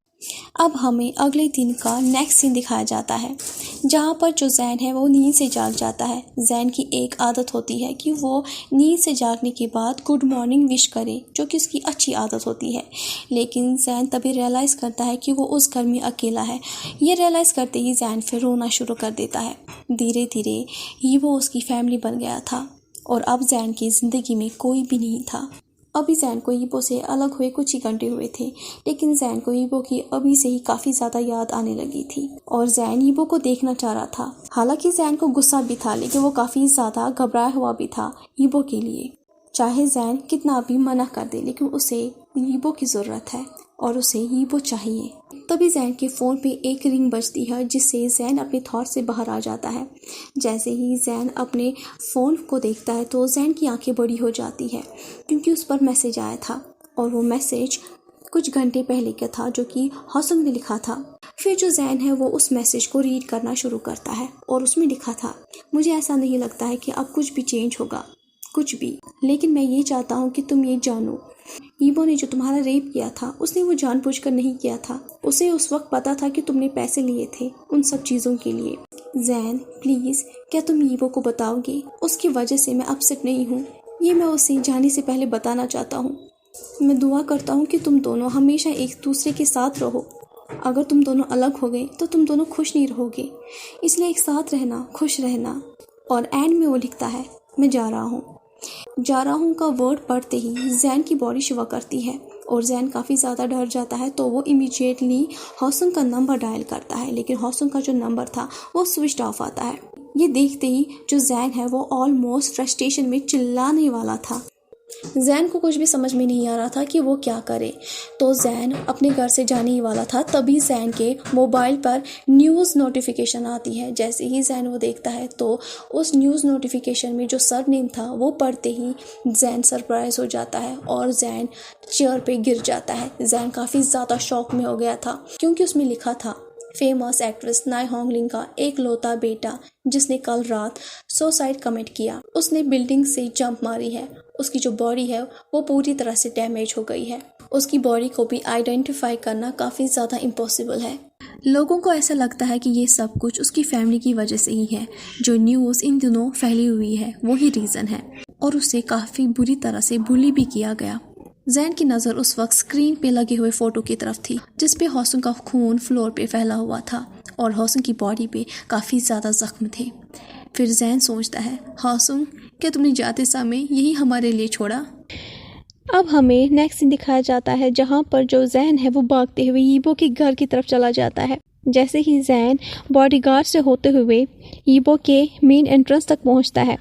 अब हमें अगले दिन का नेक्स्ट सीन दिखाया जाता है, जहाँ पर जो जैन है वो नींद से जाग जाता है। जैन की एक आदत होती है कि वो नींद से जागने के बाद गुड मॉर्निंग विश करे, जो कि उसकी अच्छी आदत होती है। लेकिन जैन तभी रियलाइज़ करता है कि वो उस घर में अकेला है। ये रियलाइज़ करते ही जैन फिर रोना शुरू कर देता है। धीरे धीरे ही वो उसकी फैमिली बन गया था और अब जैन की ज़िंदगी में कोई भी नहीं था। अभी जैन को ईबो से अलग हुए कुछ ही घंटे हुए थे, लेकिन जैन को ईबो की अभी से ही काफ़ी ज़्यादा याद आने लगी थी और जैन ईबो को देखना चाह रहा था। हालांकि जैन को गुस्सा भी था, लेकिन वो काफ़ी ज़्यादा घबराया हुआ भी था ईबो के लिए। चाहे जैन कितना भी मना कर दे, लेकिन उसे ईबो की ज़रूरत है और उसे ईबो चाहिए। तभी जैन के फ़ोन पे एक रिंग बजती है, जिससे जैन अपने थॉट से बाहर आ जाता है। जैसे ही जैन अपने फ़ोन को देखता है तो जैन की आंखें बड़ी हो जाती है, क्योंकि उस पर मैसेज आया था और वो मैसेज कुछ घंटे पहले का था, जो कि हॉसुंग ने लिखा था। फिर जो जैन है वो उस मैसेज को रीड करना शुरू करता है और उसमें लिखा था, मुझे ऐसा नहीं लगता है कि अब कुछ भी चेंज होगा, कुछ भी, लेकिन मैं ये चाहता हूँ कि तुम ये जानो, ईबो ने जो तुम्हारा रेप किया था उसने वो जानबूझकर नहीं किया था। उसे उस वक्त पता था कि तुमने पैसे लिए थे उन सब चीज़ों के लिए। जैन प्लीज़, क्या तुम ईबो को बताओगे? उसकी वजह से मैं अपसेट नहीं हूँ, ये मैं उसे जाने से पहले बताना चाहता हूँ। मैं दुआ करता हूँ कि तुम दोनों हमेशा एक दूसरे के साथ रहो। अगर तुम दोनों अलग हो गए तो तुम दोनों खुश नहीं रहोगे, इसलिए एक साथ रहना, खुश रहना। और एंड में वो लिखता है, मैं जा रहा हूँ का वर्ड पढ़ते ही जैन की बॉडी शिवर करती है और जैन काफ़ी ज़्यादा डर जाता है। तो वो इमीडिएटली हॉसुंग का नंबर डायल करता है, लेकिन हॉसुंग का जो नंबर था वो स्विच्ड ऑफ आता है। ये देखते ही जो जैन है वो ऑलमोस्ट फ्रस्ट्रेशन में चिल्लाने वाला था। जैन को कुछ भी समझ में नहीं आ रहा था कि वो क्या करे। तो जैन अपने घर से जाने ही वाला था, तभी जैन के मोबाइल पर न्यूज़ नोटिफिकेशन आती है। जैसे ही जैन वो देखता है तो उस न्यूज़ नोटिफिकेशन में जो सरनेम था वो पढ़ते ही जैन सरप्राइज हो जाता है और जैन चेयर पे गिर जाता है। जैन काफ़ी ज़्यादा शॉक में हो गया था, क्योंकि उसमें लिखा था फेमस एक्ट्रेस नाई होंगलिंग का एक लौता बेटा जिसने कल रात सुसाइड कमिट किया, उसने बिल्डिंग से जंप मारी है। उसकी जो बॉडी है वो पूरी तरह से डैमेज हो गई है। उसकी बॉडी को भी आइडेंटिफाई करना काफ़ी ज़्यादा इम्पॉसिबल है। लोगों को ऐसा लगता है कि ये सब कुछ उसकी फैमिली की वजह से ही है। जो न्यूज़ इन दिनों फैली हुई है वही रीज़न है, और उसे काफ़ी बुरी तरह से बुली भी किया गया। जैन की नज़र उस वक्त स्क्रीन पे लगे हुए फ़ोटो की तरफ थी, जिसपे हॉसुंग का खून फ्लोर पे फैला हुआ था और हॉसुंग की बॉडी पे काफ़ी ज़्यादा ज़ख्म थे। फिर जैन सोचता है, हॉसुंग क्या तुमने जाते समय यही हमारे लिए छोड़ा?
अब हमें नेक्स्ट सीन दिखाया जाता है जहाँ पर जो जैन है वो भागते हुए यीबो के घर की तरफ चला जाता है। जैसे ही जैन बॉडीगार्ड से होते हुए यीबो के मेन एंट्रेंस तक पहुंचता है,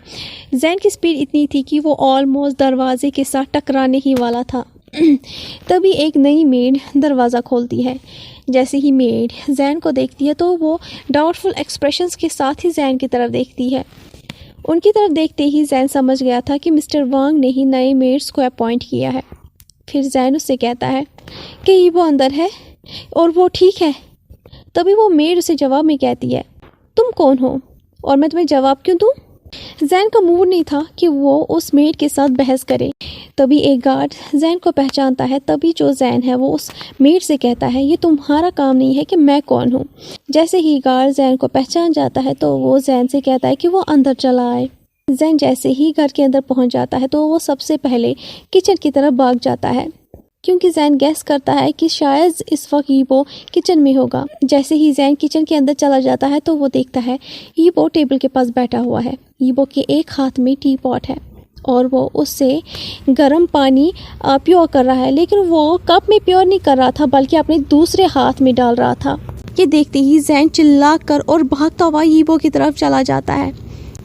जैन की स्पीड इतनी थी कि वो ऑलमोस्ट दरवाजे के साथ टकराने ही वाला था। तभी एक नई मेड दरवाज़ा खोलती है। जैसे ही मेड जैन को देखती है तो वो डाउटफुल एक्सप्रेशंस के साथ ही जैन की तरफ देखती है। उनकी तरफ देखते ही जैन समझ गया था कि मिस्टर वांग ने ही नए मेड्स को अपॉइंट किया है। फिर जैन उससे कहता है कि यीबो अंदर है और वो ठीक है। तभी वो मेड उसे जवाब में कहती है, तुम कौन हो और मैं तुम्हें जवाब क्यों दूं? जैन का मूड नहीं था कि वो उस मेड के साथ बहस करे। तभी एक गार्ड जैन को पहचानता है। तभी जो जैन है वो उस मेड से कहता है, ये तुम्हारा काम नहीं है कि मैं कौन हूँ। जैसे ही गार्ड जैन को पहचान जाता है तो वो जैन से कहता है कि वो अंदर चला आए। जैन जैसे ही घर के अंदर पहुँच जाता है तो वो सबसे पहले किचन की तरफ भाग जाता है, क्योंकि जैन गैस करता है कि शायद इस वक्त यीबो किचन में होगा। जैसे ही जैन किचन के अंदर चला जाता है तो वो देखता है यीबो टेबल के पास बैठा हुआ है। यीबो के एक हाथ में टी पॉट है और वो उससे गर्म पानी प्योर कर रहा है, लेकिन वो कप में प्योर नहीं कर रहा था बल्कि अपने दूसरे हाथ में डाल रहा था। ये देखते ही जैन चिल्लाकर और भागता हुआ यीबो की तरफ चला जाता है।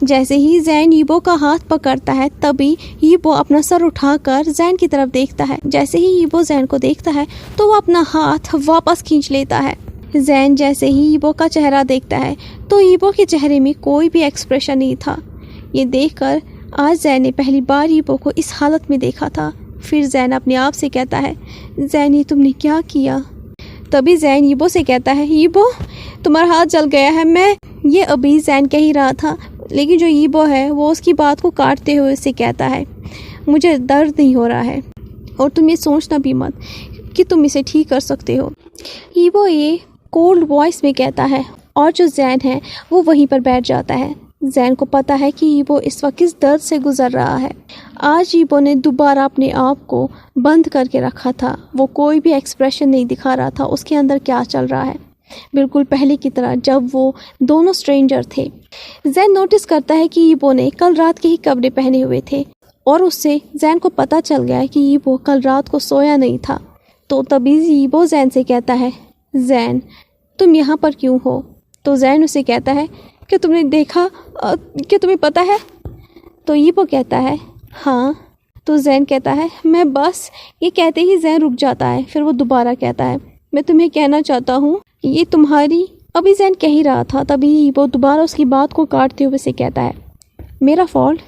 जैसे ही जैन यीबो का हाथ पकड़ता है तभी यीबो अपना सर उठाकर जैन की तरफ देखता है। जैसे ही यीबो जैन को देखता है तो वो अपना हाथ वापस खींच लेता है। जैन जैसे ही यीबो का चेहरा देखता है तो यीबो के चेहरे में कोई भी एक्सप्रेशन नहीं था। ये देखकर आज जैन ने पहली बार यीबो को इस हालत में देखा था। फिर जैन अपने आप से कहता है, जैन ये तुमने क्या किया? तभी जैन यीबो से कहता है, यीबो तुम्हारा हाथ जल गया है। मैं ये अभी जैन कह ही रहा था, लेकिन जो यीबो है वो उसकी बात को काटते हुए उससे कहता है, मुझे दर्द नहीं हो रहा है और तुम ये सोचना भी मत कि तुम इसे ठीक कर सकते हो। यीबो ये कोल्ड वॉइस में कहता है और जो जैन है वो वहीं पर बैठ जाता है। जैन को पता है कि यीबो इस वक्त किस दर्द से गुजर रहा है। आज यीबो ने दोबारा अपने आप को बंद करके रखा था। वो कोई भी एक्सप्रेशन नहीं दिखा रहा था उसके अंदर क्या चल रहा है, बिल्कुल पहले की तरह जब वो दोनों स्ट्रेंजर थे। जैन नोटिस करता है कि यीबो ने कल रात के ही कपड़े पहने हुए थे और उससे जैन को पता चल गया है कि यीबो कल रात को सोया नहीं था। तो तभी यीबो जैन से कहता है, जैन तुम यहाँ पर क्यों हो? तो जैन उसे कहता है, क्या तुमने देखा, क्या तुम्हें पता है? तो यीबो कहता है, हाँ। तो जैन कहता है, मैं बस। ये कहते ही जैन रुक जाता है। फिर वो दोबारा कहता है, मैं तुम्हें कहना चाहता हूँ ये तुम्हारी। अभी जैन कह ही रहा था तभी वो दोबारा उसकी बात को काटते हुए से कहता है, मेरा फॉल्ट?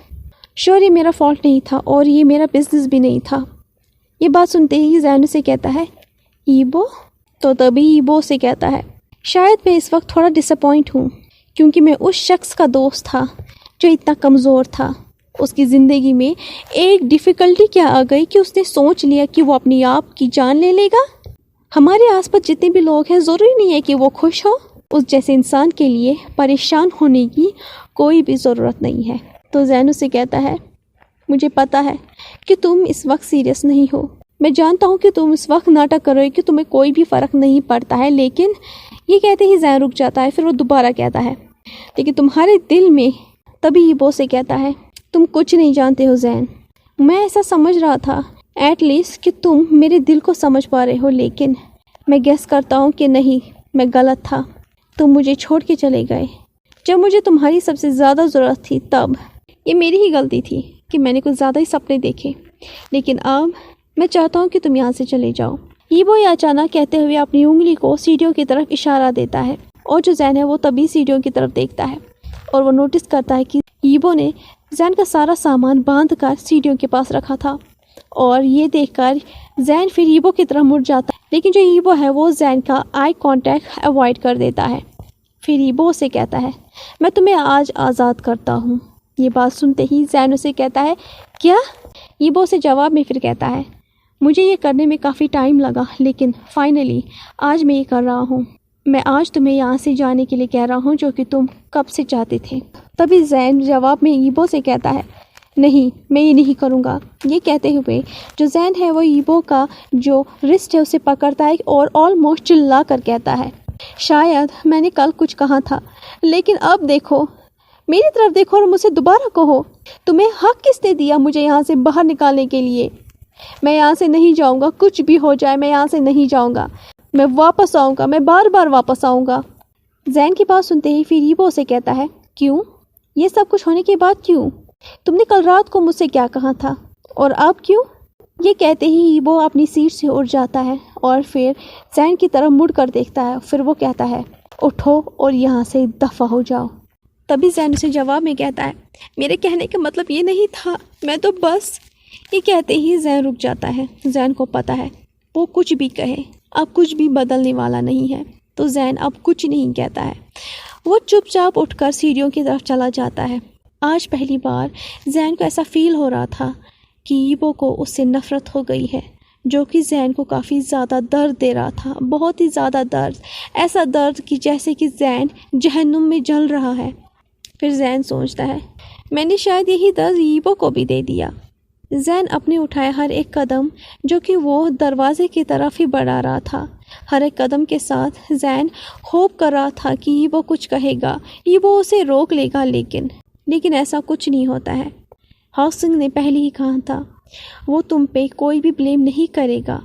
श्योर ये मेरा फॉल्ट नहीं था और ये मेरा बिजनेस भी नहीं था। ये बात सुनते ही जैन उसे कहता है, यीबो? तो तभी यीबो से कहता है, शायद मैं इस वक्त थोड़ा डिसअपॉइंट हूँ क्योंकि मैं उस शख्स का दोस्त था जो इतना कमज़ोर था। उसकी ज़िंदगी में एक डिफ़िकल्टी क्या आ गई कि उसने सोच लिया कि वो अपनी आप की जान ले लेगा। हमारे आसपास जितने भी लोग हैं ज़रूरी नहीं है कि वो खुश हो। उस जैसे इंसान के लिए परेशान होने की कोई भी ज़रूरत नहीं है। तो जैन उसे कहता है, मुझे पता है कि तुम इस वक्त सीरियस नहीं हो। मैं जानता हूँ कि तुम इस वक्त नाटक कर रहे हो कि तुम्हें कोई भी फ़र्क नहीं पड़ता है, लेकिन ये कहते ही जैन रुक जाता है। फिर वो दोबारा कहता है, लेकिन तुम्हारे दिल में, तभी ईबो से कहता है, तुम कुछ नहीं जानते हो जैन। मैं ऐसा समझ रहा था एटलीस्ट कि तुम मेरे दिल को समझ पा रहे हो, लेकिन मैं गेस करता हूँ कि नहीं, मैं गलत था। तुम मुझे छोड़ के चले गए जब मुझे तुम्हारी सबसे ज़्यादा ज़रूरत थी। तब ये मेरी ही गलती थी कि मैंने कुछ ज़्यादा ही सपने देखे, लेकिन अब मैं चाहता हूँ कि तुम यहाँ से चले जाओ। ईबो ये अचानक कहते हुए अपनी उंगली को सीढ़ियों की तरफ इशारा देता है और जो जैन है वो तभी सीढ़ियों की तरफ देखता है और वो नोटिस करता है कि ईबो ने जैन का सारा सामान बांध कर सीढ़ियों के पास रखा था। और ये देखकर जैन फिर ईबो की तरफ मुड़ जाता है, लेकिन जो ईबो है वो जैन का आई कांटेक्ट अवॉइड कर देता है। फिर ईबो से कहता है, मैं तुम्हें आज आज़ाद करता हूँ। ये बात सुनते ही जैन उसे कहता है, क्या? ईबो से जवाब में फिर कहता है, मुझे ये करने में काफ़ी टाइम लगा, लेकिन फाइनली आज मैं ये कर रहा हूँ। मैं आज तुम्हें यहाँ से जाने के लिए कह रहा हूँ, जो कि तुम कब से चाहते थे। तभी जैन जवाब में ईबो से कहता है, नहीं, मैं ये नहीं करूँगा। ये कहते हुए जो जैन है वो ईबो का जो रिस्ट है उसे पकड़ता है और ऑलमोस्ट चिल्ला कर कहता है, शायद मैंने कल कुछ कहा था, लेकिन अब देखो, मेरी तरफ देखो और मुझसे दोबारा कहो, तुम्हें हक किसने दिया मुझे यहाँ से बाहर निकालने के लिए? मैं यहाँ से नहीं जाऊँगा, कुछ भी हो जाए मैं यहाँ से नहीं जाऊँगा। मैं वापस आऊँगा, मैं बार बार वापस आऊँगा। जैन की बात सुनते ही फिर ईबो से कहता है, क्यों? ये सब कुछ होने के बाद क्यों? तुमने कल रात को मुझसे क्या कहा था, और अब क्यों? ये कहते ही ईबो अपनी सीट से उठ जाता है और फिर जैन की तरफ मुड़ कर देखता है। फिर वो कहता है, उठो और यहाँ से दफ़ा हो जाओ। तभी जैन उसे जवाब में कहता है, मेरे कहने का मतलब ये नहीं था, मैं तो बस। ये कहते ही जैन रुक जाता है। जैन को पता है वो कुछ भी कहे अब कुछ भी बदलने वाला नहीं है, तो जैन अब कुछ नहीं कहता है। वो चुपचाप उठकर सीढ़ियों की तरफ चला जाता है। आज पहली बार जैन को ऐसा फील हो रहा था कि ईबो को उससे नफ़रत हो गई है, जो कि जैन को काफ़ी ज़्यादा दर्द दे रहा था, बहुत ही ज़्यादा दर्द, ऐसा दर्द कि जैसे कि जैन जहन्नुम में जल रहा है। फिर जैन सोचता है, मैंने शायद यही दर्द ईबो को भी दे दिया। जैन अपने उठाए हर एक कदम, जो कि वो दरवाजे की तरफ ही बढ़ा रहा था, हर एक कदम के साथ जैन होप कर रहा था कि ईबो कुछ कहेगा, ईबो उसे रोक लेगा, लेकिन ऐसा कुछ नहीं होता है। हाउसिंग ने पहले ही कहा था, वो तुम पे कोई भी ब्लेम नहीं करेगा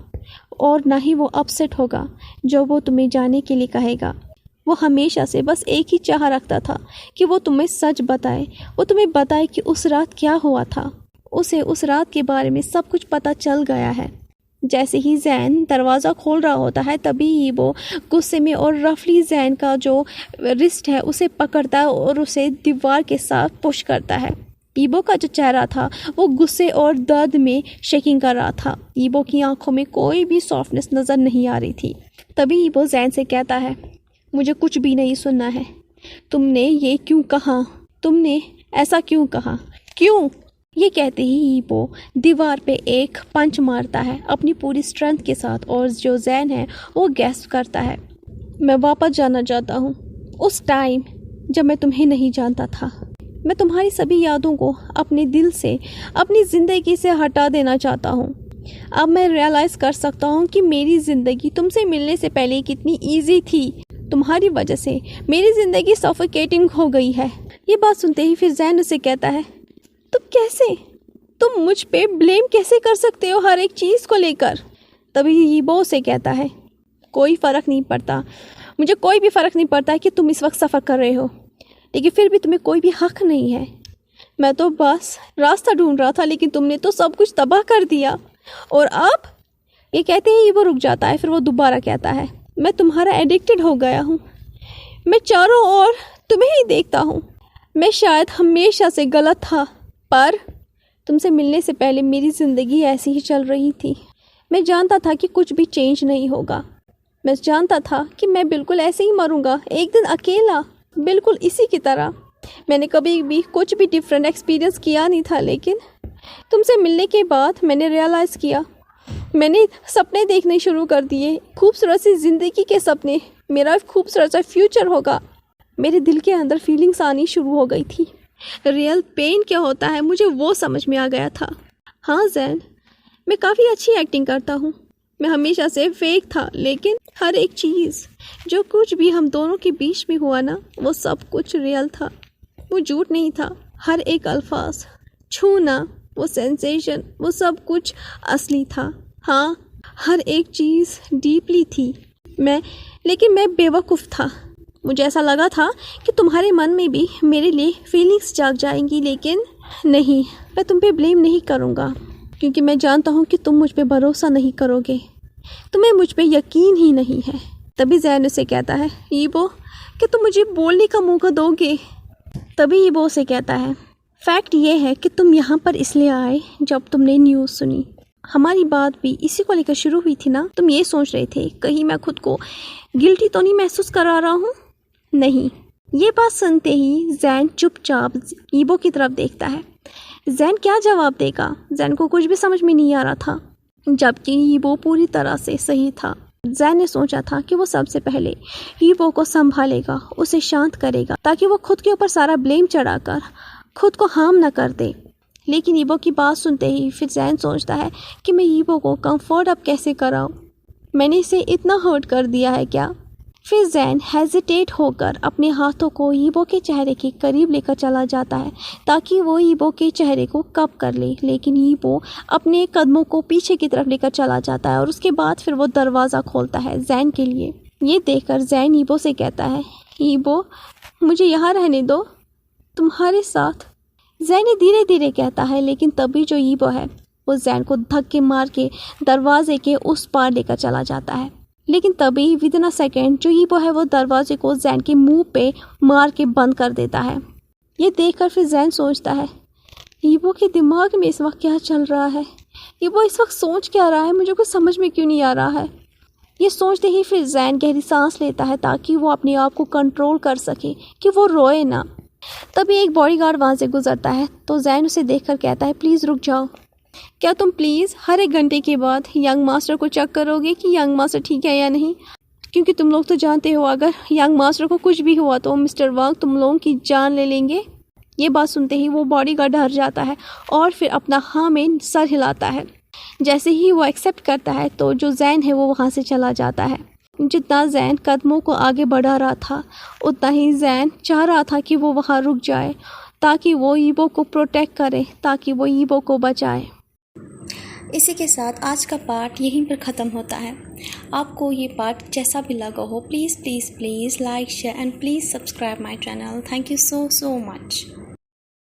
और ना ही वो अपसेट होगा जो वो तुम्हें जाने के लिए कहेगा। वो हमेशा से बस एक ही चाह रखता था कि वो तुम्हें सच बताए, वो तुम्हें बताए कि उस रात क्या हुआ था। उसे उस रात के बारे में सब कुछ पता चल गया है। जैसे ही जैन दरवाज़ा खोल रहा होता है, तभी ईबो गुस्से में और रफली जैन का जो रिस्ट है उसे पकड़ता है और उसे दीवार के साथ पुश करता है। ईबो का जो चेहरा था वो गुस्से और दर्द में शेकिंग कर रहा था। ईबो की आंखों में कोई भी सॉफ्टनेस नज़र नहीं आ रही थी। तभी ईबो जैन से कहता है, मुझे कुछ भी नहीं सुनना है। तुमने ये क्यों कहा? तुमने ऐसा क्यों कहा? क्यों? ये कहते ही ईबो दीवार पे एक पंच मारता है अपनी पूरी स्ट्रेंथ के साथ, और जो जैन है वो गैस्प करता है, मैं वापस जाना चाहता हूँ उस टाइम जब मैं तुम्हें नहीं जानता था। मैं तुम्हारी सभी यादों को अपने दिल से, अपनी ज़िंदगी से हटा देना चाहता हूँ। अब मैं रियलाइज़ कर सकता हूँ कि मेरी ज़िंदगी तुमसे मिलने से पहले कितनी ईजी थी। तुम्हारी वजह से मेरी ज़िंदगी सफोकेटिंग हो गई है। ये बात सुनते ही फिर जैन उसे कहता है, तुम कैसे, तुम मुझ पे ब्लेम कैसे कर सकते हो हर एक चीज़ को लेकर? तभी ईबो से कहता है, कोई फ़र्क नहीं पड़ता, मुझे कोई भी फ़र्क नहीं पड़ता कि तुम इस वक्त सफ़र कर रहे हो, लेकिन फिर भी तुम्हें कोई भी हक नहीं है। मैं तो बस रास्ता ढूंढ रहा था, लेकिन तुमने तो सब कुछ तबाह कर दिया। और अब? ये कहते ही ईबो रुक जाता है। फिर वो दोबारा कहता है, मैं तुम्हारा एडिक्टेड हो गया हूँ। मैं चारों ओर तुम्हें ही देखता हूँ। मैं शायद हमेशा से गलत था, पर तुमसे मिलने से पहले मेरी ज़िंदगी ऐसी ही चल रही थी। मैं जानता था कि कुछ भी चेंज नहीं होगा। मैं जानता था कि मैं बिल्कुल ऐसे ही मरूंगा, एक दिन अकेला, बिल्कुल इसी की तरह। मैंने कभी भी कुछ भी डिफरेंट एक्सपीरियंस किया नहीं था, लेकिन तुमसे मिलने के बाद मैंने रियलाइज़ किया, मैंने सपने देखने शुरू कर दिए, खूबसूरत सी ज़िंदगी के सपने, मेरा खूबसूरत सा फ्यूचर होगा। मेरे दिल के अंदर फीलिंग्स आनी शुरू हो गई थी। रियल पेन क्या होता है मुझे वो समझ में आ गया था। हाँ जैन, मैं काफ़ी अच्छी एक्टिंग करता हूँ। मैं हमेशा से फेक था, लेकिन हर एक चीज़ जो कुछ भी हम दोनों के बीच में हुआ ना, वो सब कुछ रियल था, वो झूठ नहीं था। हर एक अल्फाज, छूना, वो सेंसेशन, वो सब कुछ असली था। हाँ, हर एक चीज़ डीपली थी। लेकिन मैं बेवकूफ़ था। मुझे ऐसा लगा था कि तुम्हारे मन में भी मेरे लिए फीलिंग्स जाग जाएंगी, लेकिन नहीं। मैं तुम पे ब्लेम नहीं करूँगा, क्योंकि मैं जानता हूँ कि तुम मुझ पे भरोसा नहीं करोगे, तुम्हें मुझ पे यकीन ही नहीं है। तभी जैन उसे कहता है, ईबो, कि तुम मुझे बोलने का मौका दोगे। तभी ईबो उसे कहता है, फैक्ट ये है कि तुम यहाँ पर इसलिए आए जब तुमने न्यूज़ सुनी। हमारी बात भी इसी को लेकर शुरू हुई थी ना। तुम ये सोच रहे थे कहीं मैं खुद को गिल्टी तो नहीं महसूस करा रहा हूँ। नहीं। ये बात सुनते ही जैन चुपचाप ईबो की तरफ देखता है। जैन क्या जवाब देगा? जैन को कुछ भी समझ में नहीं आ रहा था, जबकि ईबो पूरी तरह से सही था। जैन ने सोचा था कि वो सबसे पहले ईबो को संभालेगा, उसे शांत करेगा, ताकि वो खुद के ऊपर सारा ब्लेम चढ़ाकर खुद को हार्म न कर दे। लेकिन ईबो की बात सुनते ही फिर जैन सोचता है कि मैं ईबो को कंफर्ट अब कैसे कराऊं? मैंने इसे इतना हर्ट कर दिया है क्या? फिर जैन हेजिटेट होकर अपने हाथों को ईबो के चेहरे के करीब लेकर चला जाता है, ताकि वो ईबो के चेहरे को कप कर ले। लेकिन ईबो अपने कदमों को पीछे की तरफ लेकर चला जाता है और उसके बाद फिर वो दरवाज़ा खोलता है जैन के लिए। ये देखकर जैन ईबो से कहता है, ईबो, मुझे यहाँ रहने दो, तुम्हारे साथ। जैन धीरे धीरे कहता है, लेकिन तभी जो ईबो है वो जैन को धक्के मार के दरवाजे के उस पार लेकर चला जाता है। लेकिन तभी विदिन अ सेकेंड जो ईबो है वो दरवाजे को जैन के मुंह पे मार के बंद कर देता है। ये देखकर फिर जैन सोचता है, ईबो के दिमाग में इस वक्त क्या चल रहा है? ईबो इस वक्त सोच क्या रहा है? मुझे कुछ समझ में क्यों नहीं आ रहा है? ये सोचते ही फिर जैन गहरी सांस लेता है, ताकि वो अपने आप को कंट्रोल कर सके कि वो रोए ना। तभी एक बॉडीगार्ड वहाँ से गुजरता है, तो जैन उसे देखकर कहता है, प्लीज़ रुक जाओ। क्या तुम प्लीज़ हर एक घंटे के बाद यंग मास्टर को चेक करोगे कि यंग मास्टर ठीक है या नहीं? क्योंकि तुम लोग तो जानते हो, अगर यंग मास्टर को कुछ भी हुआ तो मिस्टर वांग तुम लोगों की जान ले लेंगे। ये बात सुनते ही वो बॉडीगार्ड डर जाता है और फिर अपना हाँ में सर हिलाता है। जैसे ही वो एक्सेप्ट करता है तो जो जैन है वो वहाँ से चला जाता है। जितना जैन कदमों को आगे बढ़ा रहा था, उतना ही जैन चाह रहा था कि वो वहाँ रुक जाए, ताकि वो ईबो को प्रोटेक्ट करे, ताकि वो ईबो को बचाए।
इसी के साथ आज का पार्ट यहीं पर ख़त्म होता है। आपको ये पार्ट जैसा भी लगा हो, please please please like, share and please subscribe my channel. Thank you so much.